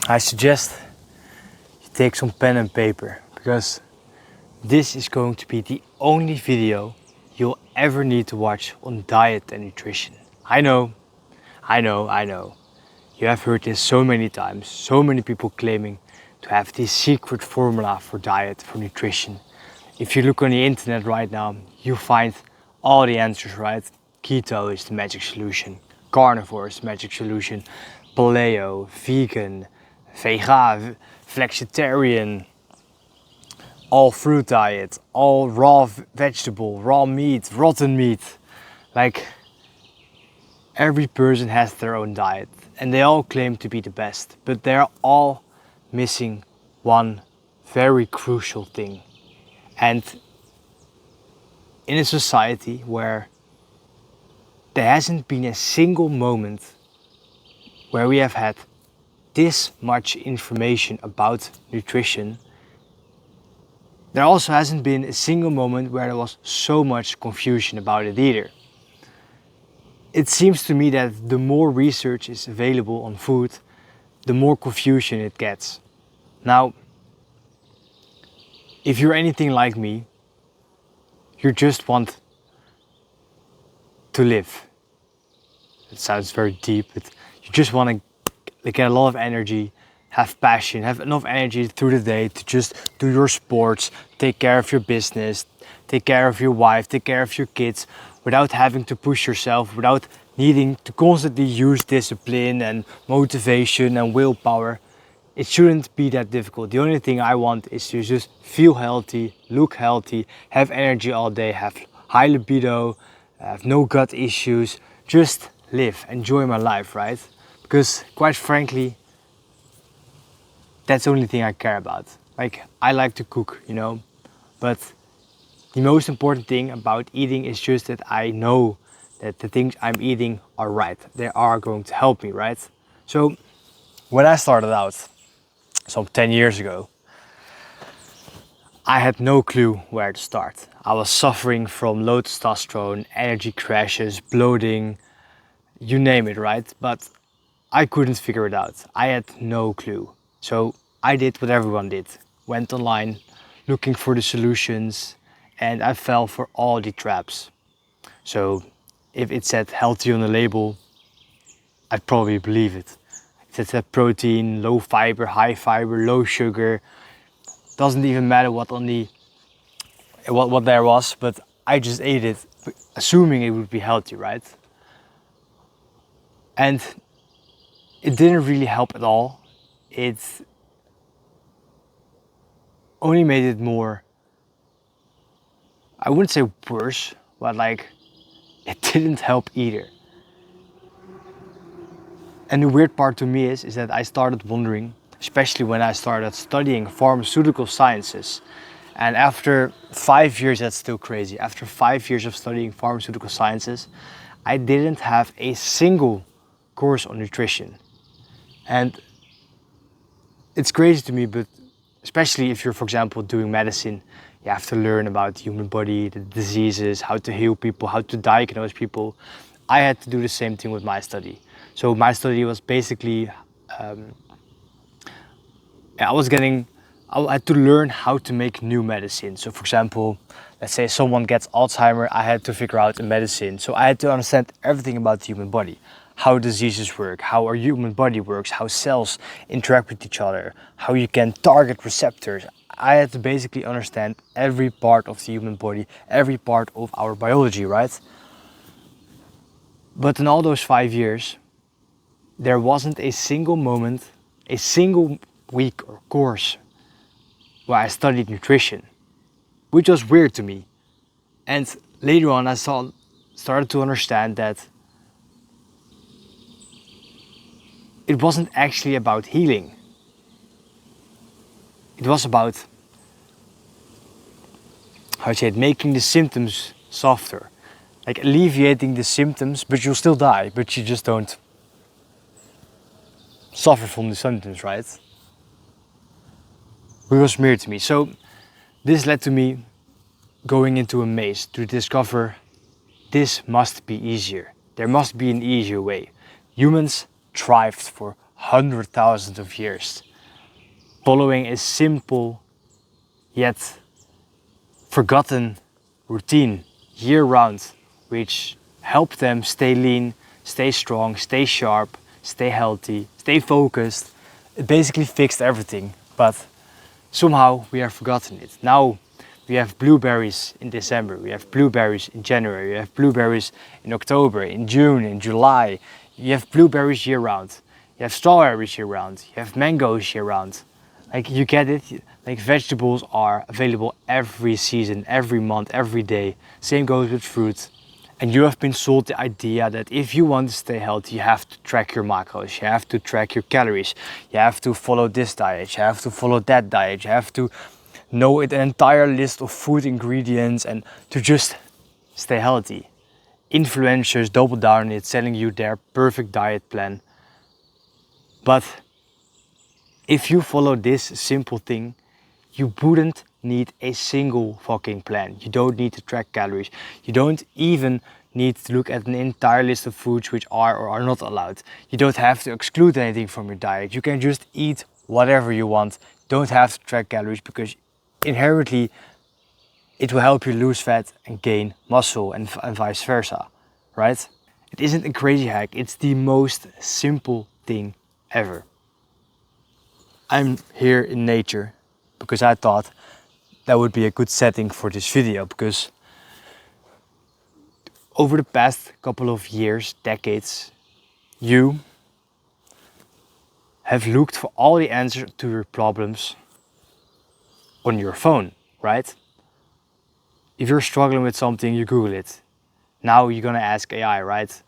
I suggest you take some pen and paper, because this is going to be the only video you'll ever need to watch on diet and nutrition. I know. You have heard this so many times, so many people claiming to have the secret formula for diet, for nutrition. If you look on the internet right now, you find all the answers, right? Keto is the magic solution, carnivore is the magic solution, paleo, vegan, vega, flexitarian, all fruit diet, all raw vegetable, raw meat, rotten meat. Like, every person has their own diet and they all claim to be the best, but they're all missing one very crucial thing. And in a society where there hasn't been a single moment where we have had this much information about nutrition, there also hasn't been a single moment where there was so much confusion about it either. It seems to me that the more research is available on food, the more confusion it gets. Now, if you're anything like me, you just want to live. It sounds very deep, but you just want to get a lot of energy, have passion, have enough energy through the day to just do your sports, take care of your business, take care of your wife, take care of your kids, without having to push yourself, without needing to constantly use discipline and motivation and willpower. It shouldn't be that difficult. The only thing I want is to just feel healthy, look healthy, have energy all day, have high libido, have no gut issues, just live, enjoy my life, right? Because quite frankly, that's the only thing I care about. Like, I like to cook, but the most important thing about eating is just that I know that the things I'm eating are right. They are going to help me, right? So when I started out, some 10 years ago, I had no clue where to start. I was suffering from low testosterone, energy crashes, bloating, you name it, right? But I couldn't figure it out. I had no clue. So I did what everyone did. Went online looking for the solutions, and I fell for all the traps. So if it said healthy on the label, I'd probably believe it. If it said protein, low fiber, high fiber, low sugar, doesn't even matter what there was, but I just ate it, assuming it would be healthy, right? And it didn't really help at all. It only made it more, I wouldn't say worse, but like, it didn't help either. And the weird part to me is that I started wondering, especially when I started studying pharmaceutical sciences. And after 5 years, that's still crazy. After 5 years of studying pharmaceutical sciences, I didn't have a single course on nutrition. And it's crazy to me, but especially if you're, for example, doing medicine, you have to learn about the human body, the diseases, how to heal people, how to diagnose people. I had to do the same thing with my study. So my study was basically, I had to learn how to make new medicine. So for example, let's say someone gets Alzheimer, I had to figure out a medicine. So I had to understand everything about the human body, how diseases work, how our human body works, how cells interact with each other, how you can target receptors. I had to basically understand every part of the human body, every part of our biology, right? But in all those 5 years, there wasn't a single moment, a single week or course where I studied nutrition, which was weird to me. And later on, I started to understand that it wasn't actually about healing. It was about, making the symptoms softer. Like alleviating the symptoms, but you'll still die, but you just don't suffer from the symptoms, right? Which was weird to me. So this led to me going into a maze to discover this must be easier. There must be an easier way. Humans thrived for 100,000 of years, following a simple yet forgotten routine year-round, which helped them stay lean, stay strong, stay sharp, stay healthy, stay focused. It basically fixed everything, but somehow we have forgotten it. Now we have blueberries in December, we have blueberries in January, we have blueberries in October, in June, in July. You have blueberries year-round. You have strawberries year-round. You have mangoes year-round. Like, you get it? Like, vegetables are available every season, every month, every day. Same goes with fruit. And you have been sold the idea that if you want to stay healthy, you have to track your macros, you have to track your calories, you have to follow this diet, you have to follow that diet, you have to know an entire list of food ingredients and to just stay healthy. Influencers double down on it, selling you their perfect diet plan. But if you follow this simple thing, you wouldn't need a single fucking plan. You don't need to track calories. You don't even need to look at an entire list of foods which are or are not allowed. You don't have to exclude anything from your diet. You can just eat whatever you want. Don't have to track calories, because inherently it will help you lose fat and gain muscle, and vice versa, right? It isn't a crazy hack. It's the most simple thing ever. I'm here in nature because I thought that would be a good setting for this video, because over the past couple of years, decades, you have looked for all the answers to your problems on your phone, right? If you're struggling with something, you Google it. Now you're gonna ask AI, right?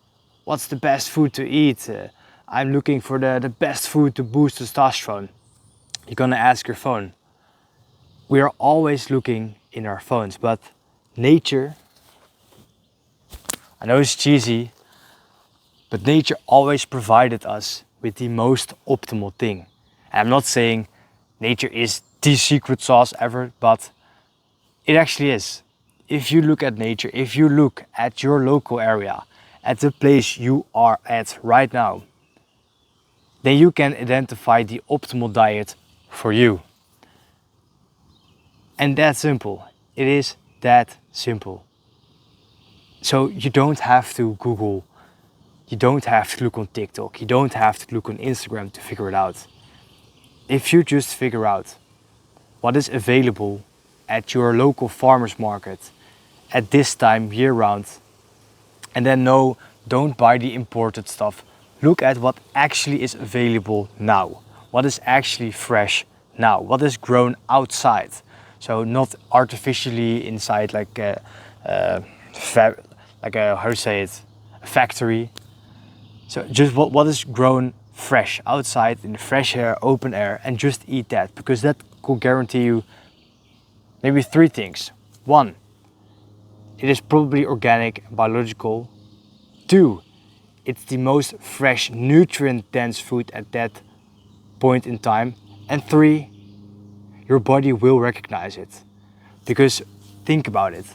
What's the best food to eat? I'm looking for the best food to boost testosterone. You're gonna ask your phone. We are always looking in our phones, but nature, I know it's cheesy, but nature always provided us with the most optimal thing. And I'm not saying nature is the secret sauce ever, but it actually is. If you look at nature, if you look at your local area, at the place you are at right now, then you can identify the optimal diet for you. And that's simple. It is that simple. So you don't have to Google, you don't have to look on TikTok, you don't have to look on Instagram to figure it out. If you just figure out what is available at your local farmer's market at this time year-round, and then no, don't buy the imported stuff. Look at what actually is available now. What is actually fresh now? What is grown outside? So not artificially inside like a how to say it, a factory. So just what is grown fresh outside in the fresh air, open air, and just eat that, because that could guarantee you maybe three things. One, it is probably organic, biological. Two, it's the most fresh, nutrient-dense food at that point in time. And three, your body will recognize it. Because think about it.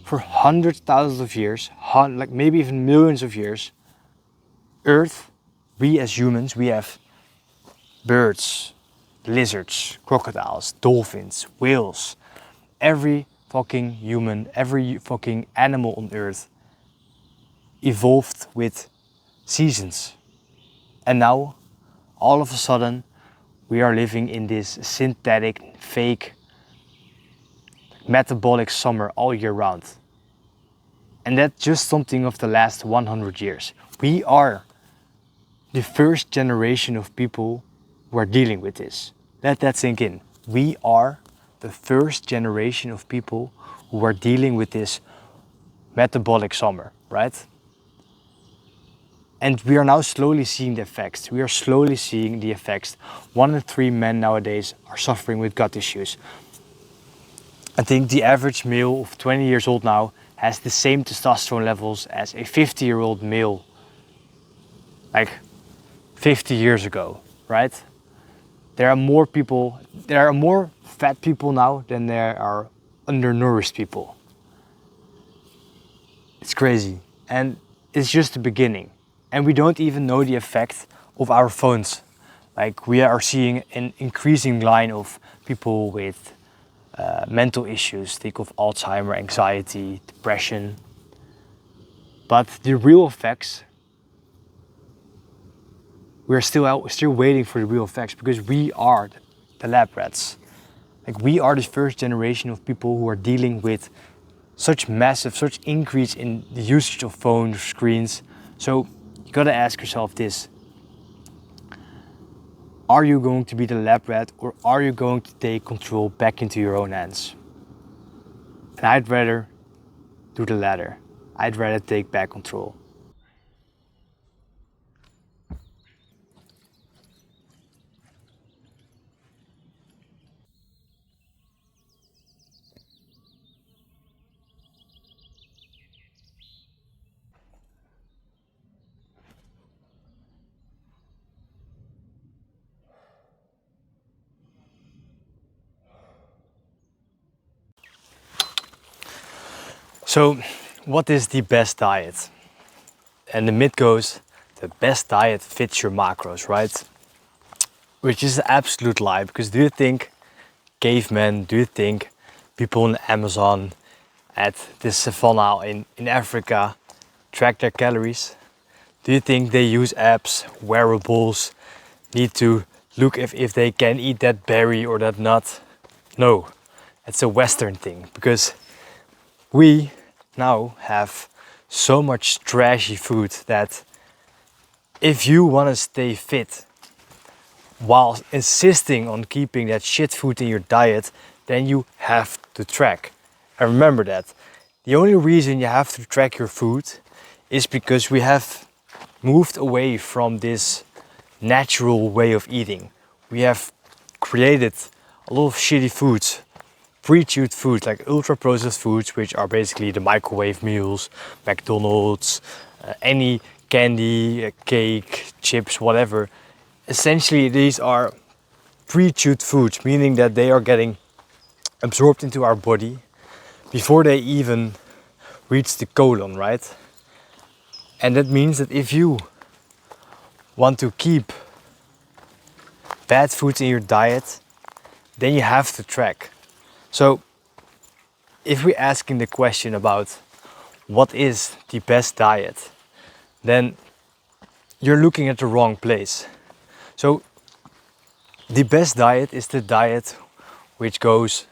For hundreds, thousands of years, like maybe even millions of years, Earth, we as humans, we have birds, lizards, crocodiles, dolphins, whales. Every fucking human, every fucking animal on Earth evolved with seasons. And now, all of a sudden, we are living in this synthetic, fake, metabolic summer all year round. And that's just something of the last 100 years. We are the first generation of people who are dealing with this. Let that sink in. We are the first generation of people who are dealing with this metabolic summer, right? And we are now slowly seeing the effects. We are slowly seeing the effects. 1 in 3 men nowadays are suffering with gut issues. I think the average male of 20 years old now has the same testosterone levels as a 50-year-old male, like 50 years ago, right? There are more fat people now than there are undernourished people. It's crazy, and it's just the beginning. And we don't even know the effect of our phones. Like we are seeing an increasing line of people with mental issues. Think of Alzheimer, anxiety, depression. But the real effects, we're still waiting for the real effects, because we are the lab rats. Like we are the first generation of people who are dealing with such increase in the usage of phones, screens. So you gotta ask yourself this: are you going to be the lab rat, or are you going to take control back into your own hands? And I'd rather do the latter. I'd rather take back control. So, what is the best diet? And the myth goes, the best diet fits your macros, right? Which is an absolute lie, because do you think cavemen, do you think people in Amazon, at the savannah in Africa, track their calories? Do you think they use apps, wearables, need to look if they can eat that berry or that nut? No, it's a Western thing, because we now have so much trashy food that if you want to stay fit while insisting on keeping that shit food in your diet, then you have to track. And remember that the only reason you have to track your food is because we have moved away from this natural way of eating. We have created a lot of shitty foods, pre-chewed foods, like ultra-processed foods, which are basically the microwave meals, McDonald's, any candy, cake, chips, whatever. Essentially, these are pre-chewed foods, meaning that they are getting absorbed into our body before they even reach the colon, right? And that means that if you want to keep bad foods in your diet, then you have to track. So if we're asking the question about what is the best diet, then you're looking at the wrong place. So the best diet is the diet which goes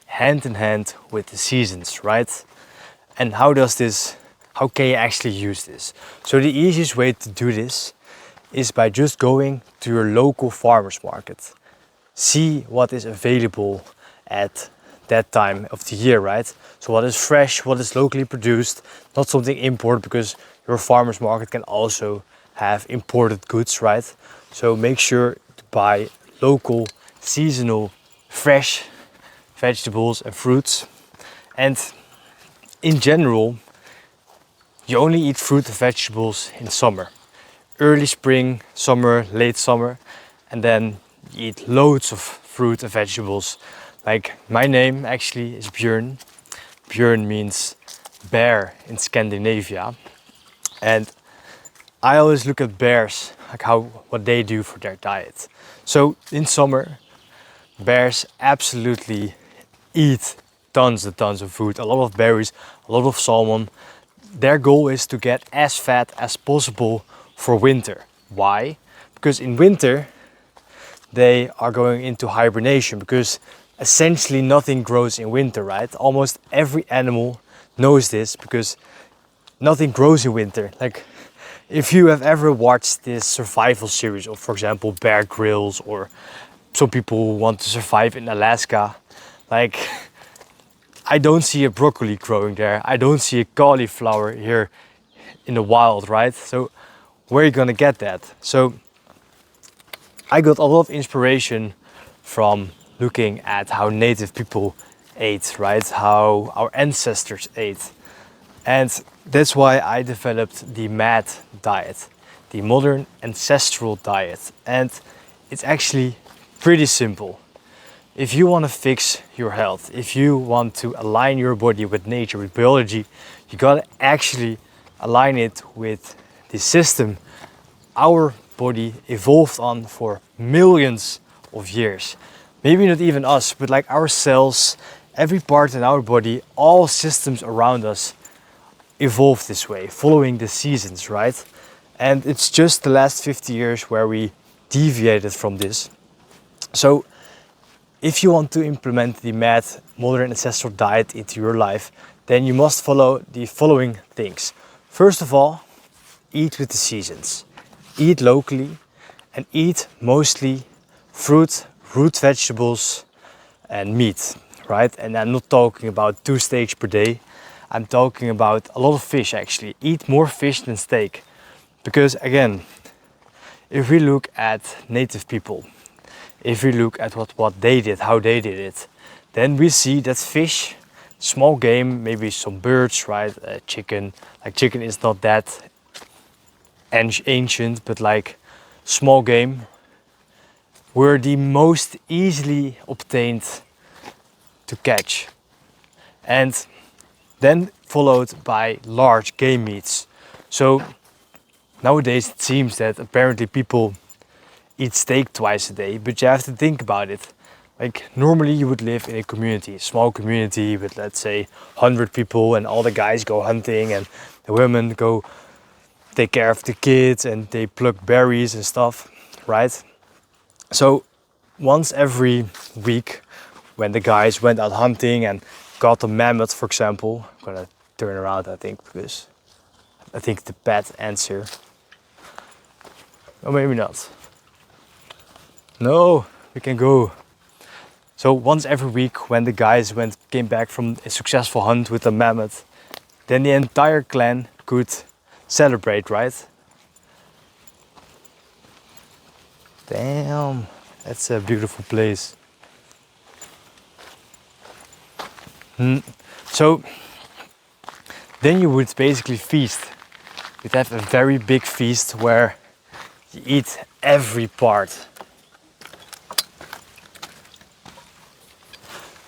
hand in hand with the seasons, right? And how can you actually use this? So the easiest way to do this is by just going to your local farmer's market. See what is available at that time of the year, right? So what is fresh, what is locally produced, not something imported, because your farmer's market can also have imported goods, right? So make sure to buy local, seasonal, fresh vegetables and fruits. And in general, you only eat fruit and vegetables in summer. Early spring, summer, late summer, and then you eat loads of fruit and vegetables. Like my name actually is Björn. Björn means bear in Scandinavia. And I always look at bears, like what they do for their diet. So in summer, bears absolutely eat tons and tons of food, a lot of berries, a lot of salmon. Their goal is to get as fat as possible for winter. Why? Because in winter, they are going into hibernation, because essentially nothing grows in winter, right? Almost every animal knows this, because nothing grows in winter. Like if you have ever watched this survival series of, for example, Bear Grylls, or some people want to survive in Alaska, like I don't see a broccoli growing there. I don't see a cauliflower here in the wild, right? So where are you gonna get that? So I got a lot of inspiration from looking at how native people ate, right? How our ancestors ate. And that's why I developed the MAD diet, the modern ancestral diet. And it's actually pretty simple. If you want to fix your health, if you want to align your body with nature, with biology, you gotta actually align it with the system our body evolved on for millions of years. Maybe not even us, but like our cells, every part in our body, all systems around us evolved this way, following the seasons, right? And it's just the last 50 years where we deviated from this. So if you want to implement the mad modern ancestral diet into your life, then you must follow the following things. First of all, eat with the seasons. Eat locally and eat mostly fruit, root vegetables and meat, right? And I'm not talking about 2 steaks per day. I'm talking about a lot of fish actually. Eat more fish than steak. Because again, if we look at native people, if we look at what they did, how they did it, then we see that fish, small game, maybe some birds, right? Chicken, like chicken is not that ancient, but like small game were the most easily obtained to catch. And then followed by large game meats. So nowadays it seems that apparently people eat steak twice a day, but you have to think about it. Like normally you would live in a community, a small community with let's say 100 people, and all the guys go hunting and the women go take care of the kids and they pluck berries and stuff, right? So once every week when the guys went out hunting and got a mammoth, for example, I'm gonna turn around I think, because I think the bad answer, or maybe not. No, we can go. So once every week when the guys came back from a successful hunt with a mammoth, then the entire clan could celebrate, right? Damn, that's a beautiful place. So then you would basically feast. You'd have a very big feast where you eat every part.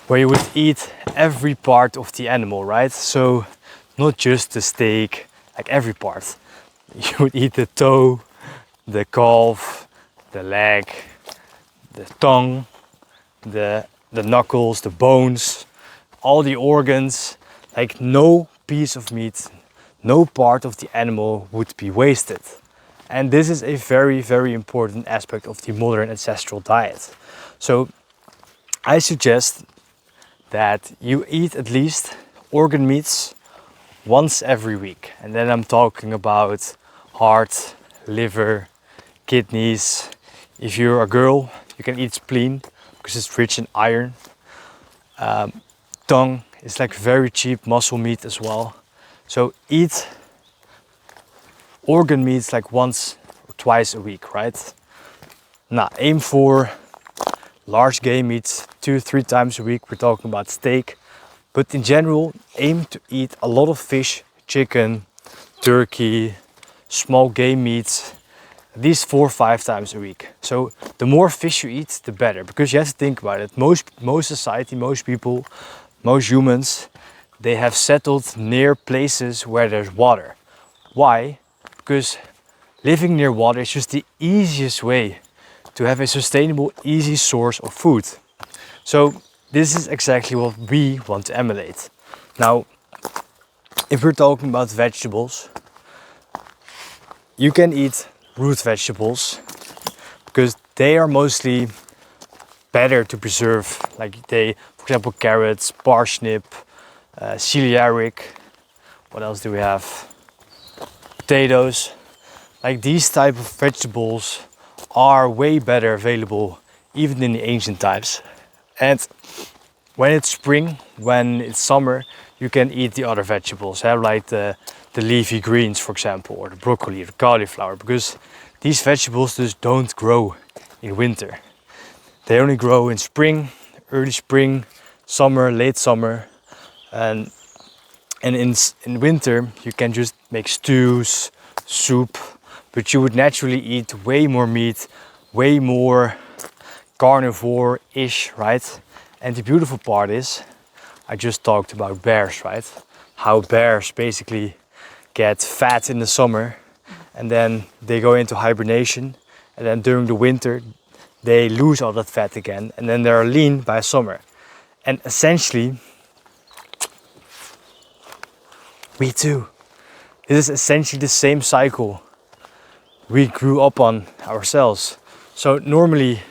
Where you would eat every part of the animal, right? So not just the steak, like every part. You would eat the toe, the calf, the leg, the tongue, the knuckles, the bones, all the organs. Like no piece of meat, no part of the animal would be wasted. And this is a very, very important aspect of the modern ancestral diet. So I suggest that you eat at least organ meats once every week. And then I'm talking about heart, liver, kidneys. If you're a girl, you can eat spleen because it's rich in iron. Tongue is like very cheap muscle meat as well. So eat organ meats like once or twice a week, right? Now aim for large game meats 2-3 times a week. We're talking about steak, but in general aim to eat a lot of fish, chicken, turkey, small game meats at least 4-5 times a week. So the more fish you eat, the better, because you have to think about it. Most society, most people, most humans, they have settled near places where there's water. Why? Because living near water is just the easiest way to have a sustainable, easy source of food. So this is exactly what we want to emulate. Now, if we're talking about vegetables, you can eat root vegetables because they are mostly better to preserve. Like for example, carrots, parsnip, celery. What else do we have? Potatoes. Like these type of vegetables are way better available even in the ancient times. And when it's spring, when it's summer, you can eat the other vegetables, like the leafy greens, for example, or the broccoli, or the cauliflower, because these vegetables just don't grow in winter. They only grow in spring, early spring, summer, late summer, and in winter you can just make stews, soup, but you would naturally eat way more meat, way more carnivore-ish, right? And the beautiful part is, I just talked about bears, right? How bears basically get fat in the summer and then they go into hibernation and then during the winter they lose all that fat again, and then they're lean by summer. And essentially, we too. This is essentially the same cycle we grew up on ourselves. So normally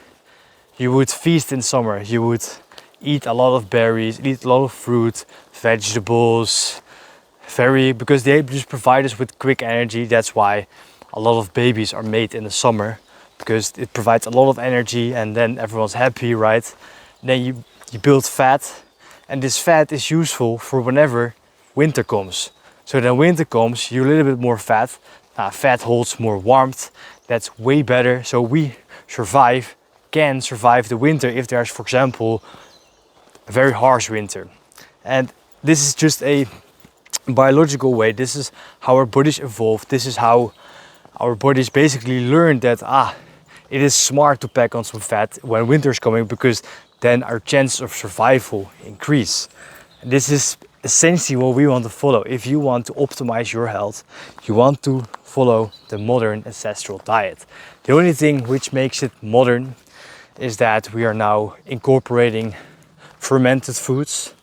you would feast in summer, you would eat a lot of berries, eat a lot of fruit, vegetables, because they just provide us with quick energy. That's why a lot of babies are made in the summer, because it provides a lot of energy and then everyone's happy, right? Then you build fat, and this fat is useful for whenever winter comes. So then winter comes, you're a little bit more fat. Fat holds more warmth. That's way better. So we can survive the winter if there's, for example, a very harsh winter. And this is just a biological way. This is how our bodies evolved. This is how our bodies basically learned that it is smart to pack on some fat when winter is coming, because then our chances of survival increase. And this is essentially what we want to follow. If you want to optimize your health, you want to follow the modern ancestral diet. The only thing which makes it modern is that we are now incorporating fermented foods.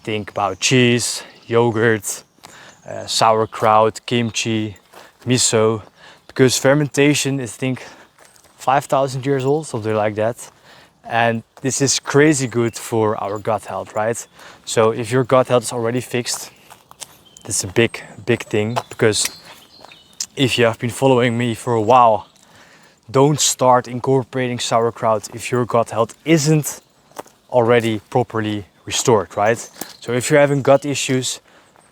Think about cheese, yogurt, sauerkraut, kimchi, miso, because fermentation is, I think, 5,000 years old, something like that. And this is crazy good for our gut health, right? So if your gut health is already fixed, that's a big thing, because if you have been following me for a while, don't start incorporating sauerkraut if your gut health isn't already properly restored, right? So if you're having gut issues,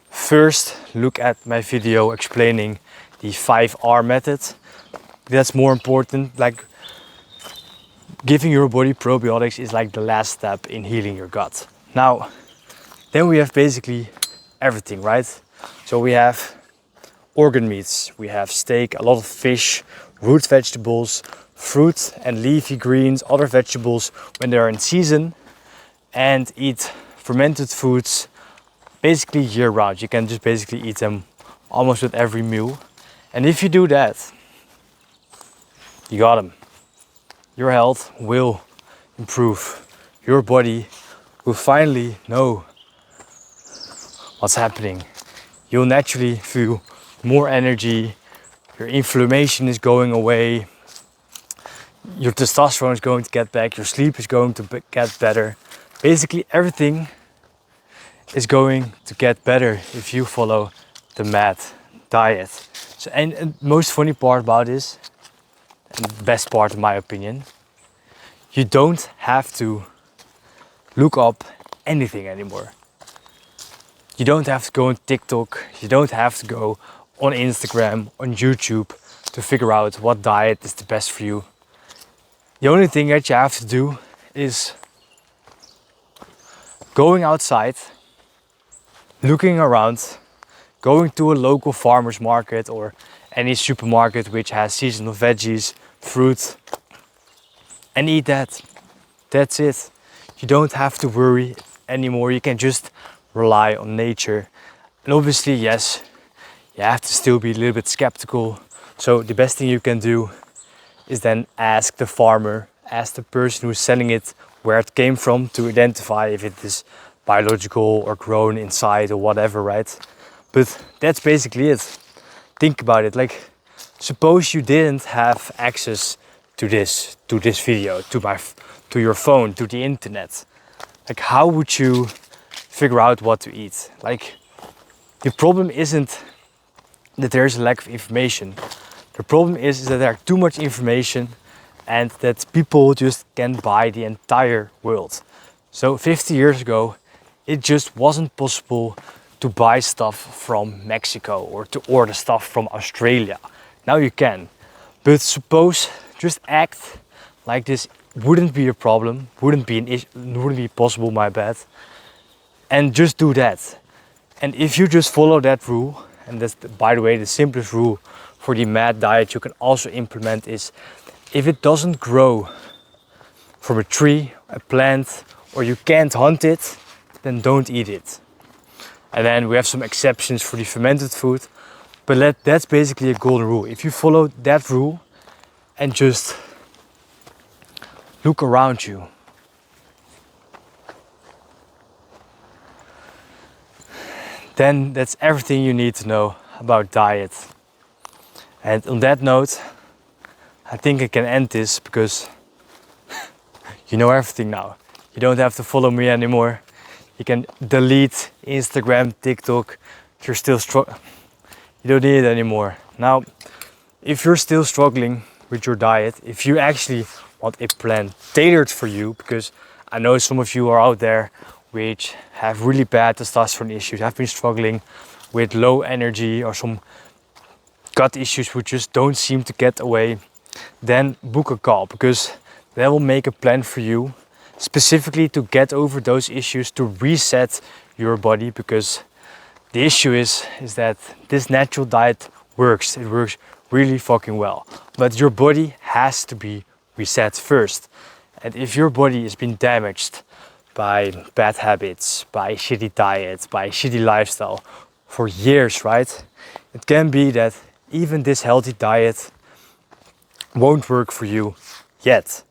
first look at my video explaining the 5R method. That's more important. Like, giving your body probiotics is like the last step in healing your gut. Now, then we have basically everything, right? So we have organ meats, we have steak, a lot of fish, root vegetables, fruit and leafy greens, other vegetables when they are in season, and eat fermented foods basically year round. You can just basically eat them almost with every meal. And if you do that, you got them. Your health will improve. Your body will finally know what's happening. You'll naturally feel more energy, your inflammation is going away, your testosterone is going to get back, your sleep is going to get better. Basically everything is going to get better if you follow the MAD diet. So, and most funny part about this, and the best part in my opinion, you don't have to look up anything anymore. You don't have to go on TikTok, you don't have to go on Instagram, on YouTube to figure out what diet is the best for you. The only thing that you have to do is going outside, looking around, going to a local farmer's market or any supermarket which has seasonal veggies, fruit, and eat that. That's it. You don't have to worry anymore. You can just rely on nature. And obviously, yes, you have to still be a little bit skeptical. So the best thing you can do is then ask the farmer, ask the person who's selling it where it came from, to identify if it is biological or grown inside or whatever, right? But that's basically it. Think about it. Like, suppose you didn't have access to this video, to your phone, to the internet. Like, how would you figure out what to eat? Like, the problem isn't that there's a lack of information. The problem is that there's too much information and that people just can buy the entire world. So 50 years ago, it just wasn't possible to buy stuff from Mexico or to order stuff from Australia. Now you can. But suppose just act like this wouldn't be a problem, wouldn't be possible, my bad. And just do that. And if you just follow that rule, and that's, by the way, the simplest rule for the MAD diet you can also implement is, if it doesn't grow from a tree, a plant, or you can't hunt it, then don't eat it. And then we have some exceptions for the fermented food, but that's basically a golden rule. If you follow that rule and just look around you. Then that's everything you need to know about diet. And on that note, I think I can end this because you know everything now. You don't have to follow me anymore. You can delete Instagram, TikTok. If you're still struggling, you don't need it anymore. Now, if you're still struggling with your diet, if you actually want a plan tailored for you, because I know some of you are out there which have really bad testosterone issues, have been struggling with low energy or some gut issues which just don't seem to get away, then book a call, because they will make a plan for you specifically to get over those issues, to reset your body. Because the issue is that this natural diet works. It works really fucking well. But your body has to be reset first. And if your body has been damaged by bad habits, by shitty diets, by shitty lifestyle for years, right? It can be that even this healthy diet won't work for you yet.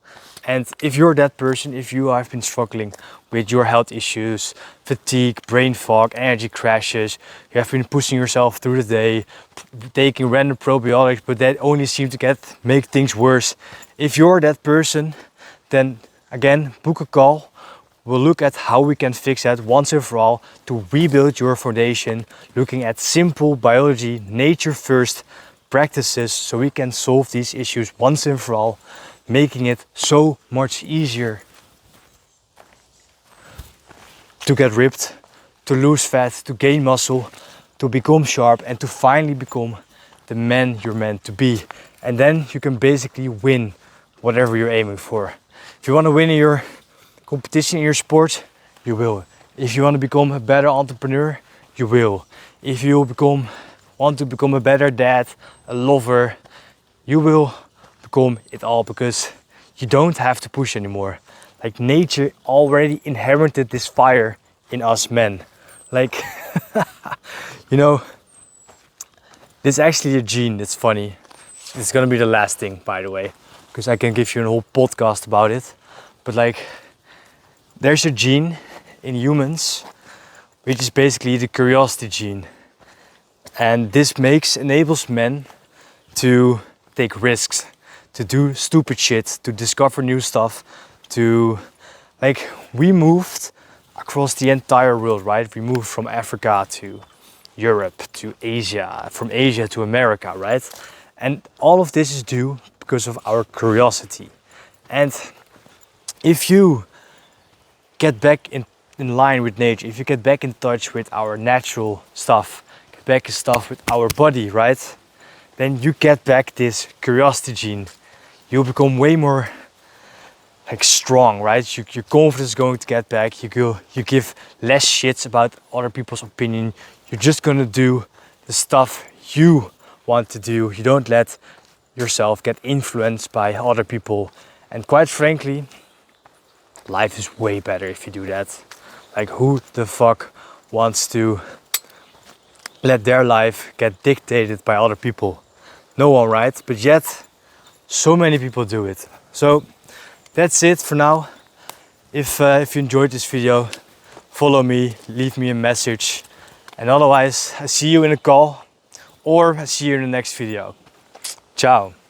And if you're that person, if you have been struggling with your health issues, fatigue, brain fog, energy crashes, you have been pushing yourself through the day, taking random probiotics, but that only seem to make things worse. If you're that person, then again, book a call. We'll look at how we can fix that once and for all to rebuild your foundation, looking at simple biology, nature first practices so we can solve these issues once and for all, making it so much easier to get ripped, to lose fat, to gain muscle, to become sharp, and to finally become the man you're meant to be. And then you can basically win whatever you're aiming for. If you want to win in your competition in your sport, you will. If you want to become a better entrepreneur, you will. If you want to become a better dad, a lover, you will become it all, because you don't have to push anymore. Like, nature already inherited this fire in us men. Like, you know, this is actually a gene that's funny. It's gonna be the last thing, by the way, because I can give you a whole podcast about it. But like, there's a gene in humans which is basically the curiosity gene. And this enables men to take risks, to do stupid shit, to discover new stuff, we moved across the entire world, right? We moved from Africa to Europe to Asia, from Asia to America, right? And all of this is due because of our curiosity. And if you get back in line with nature, if you get back in touch with our natural stuff, get back in stuff with our body, right? Then you get back this curiosity gene. You'll become way more strong, right? Your confidence is going to get back. You give less shits about other people's opinion. You're just gonna do the stuff you want to do. You don't let yourself get influenced by other people. And quite frankly, life is way better if you do that. Like, who the fuck wants to let their life get dictated by other people? No one, right? But yet, so many people do it. So that's it for now. If you enjoyed this video, follow me, leave me a message. And otherwise, I see you in a call, or I see you in the next video. Ciao.